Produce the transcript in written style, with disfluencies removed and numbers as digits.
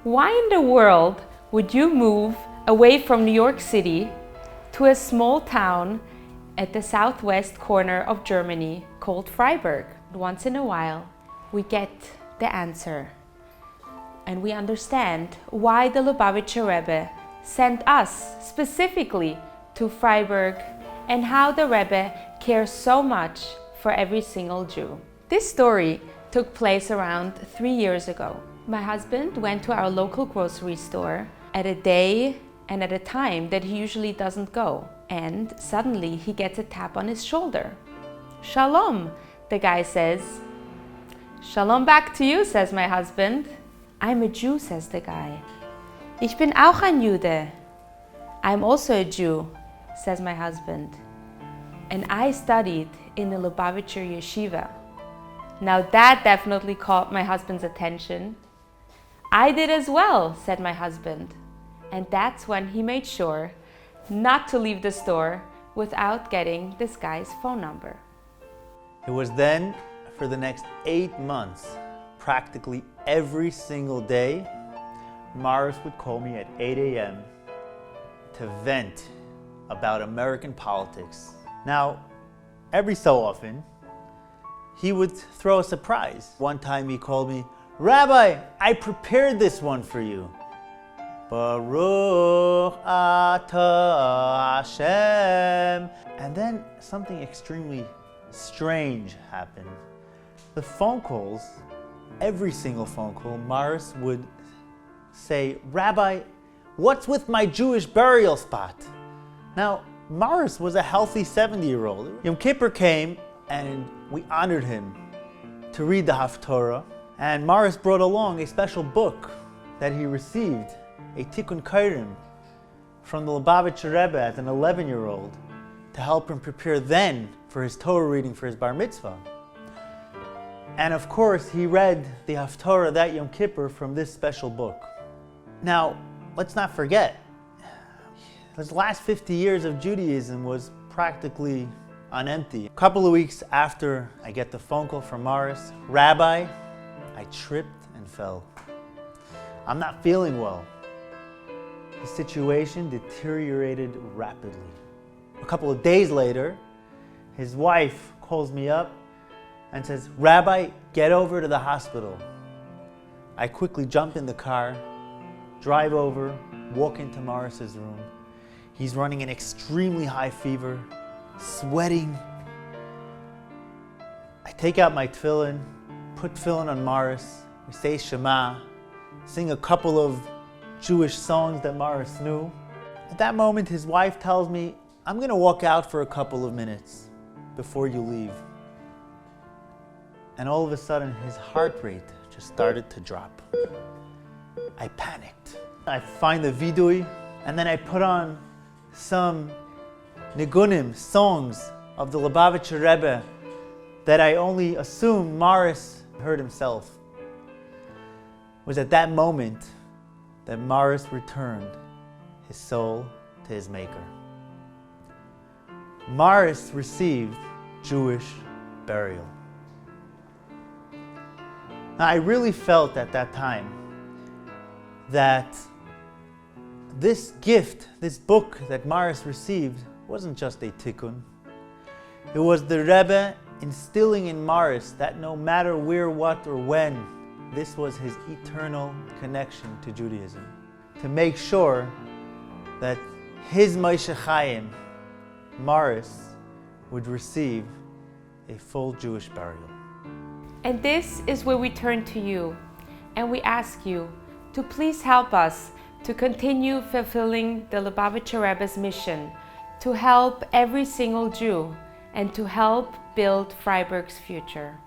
Why in the world would you move away from New York City to a small town at the southwest corner of Germany called Freiburg? Once in a while, we get the answer. And we understand why the Lubavitcher Rebbe sent us specifically to Freiburg and how the Rebbe cares so much for every single Jew. This story took place around 3 years ago. My husband went to our local grocery store at a day and at a time that he usually doesn't go. And suddenly he gets a tap on his shoulder. "Shalom," the guy says. "Shalom back to you," says my husband. "I'm a Jew," says the guy. "Ich bin auch ein Jude." "I'm also a Jew," says my husband. "And I studied in the Lubavitcher yeshiva." Now that definitely caught my husband's attention. "I did as well," said my husband. And that's when he made sure not to leave the store without getting this guy's phone number. It was then, for the next 8 months, practically every single day, Morris would call me at 8 a.m. to vent about American politics. Now, every so often, he would throw a surprise. One time he called me, "Rabbi, I prepared this one for you. Baruch atah Hashem." And then something extremely strange happened. The phone calls, every single phone call, Morris would say, "Rabbi, what's with my Jewish burial spot?" Now, Morris was a healthy 70-year-old. Yom Kippur came and we honored him to read the Haftorah. And Morris brought along a special book that he received, a Tikkun Kairim, from the Lubavitcher Rebbe as an 11-year-old to help him prepare then for his Torah reading for his Bar Mitzvah. And of course, he read the Haftorah that Yom Kippur from this special book. Now, let's not forget, the last 50 years of Judaism was practically on empty. A couple of weeks after I get the phone call from Morris, "Rabbi, I tripped and fell. I'm not feeling well." The situation deteriorated rapidly. A couple of days later, his wife calls me up and says, "Rabbi, get over to the hospital." I quickly jump in the car, drive over, walk into Morris's room. He's running an extremely high fever, sweating. I take out my tefillin, put tefillin on Morris, we say Shema, sing a couple of Jewish songs that Morris knew. At that moment, his wife tells me, "I'm going to walk out for a couple of minutes before you leave." And all of a sudden, his heart rate just started to drop. I panicked. I find the vidui, and then I put on some nigunim, songs of the Lubavitcher Rebbe that I only assumed Morris heard himself. It was at that moment that Morris returned his soul to his Maker. Morris received Jewish burial. Now, I really felt at that time that this gift, this book that Morris received, wasn't just a tikkun. It was the Rebbe instilling in Morris that no matter where, what, or when, this was his eternal connection to Judaism. To make sure that his Moshe Chaim, Morris, would receive a full Jewish burial. And this is where we turn to you and we ask you to please help us to continue fulfilling the Lubavitcher Rebbe's mission to help every single Jew and to help build Freiburg's future.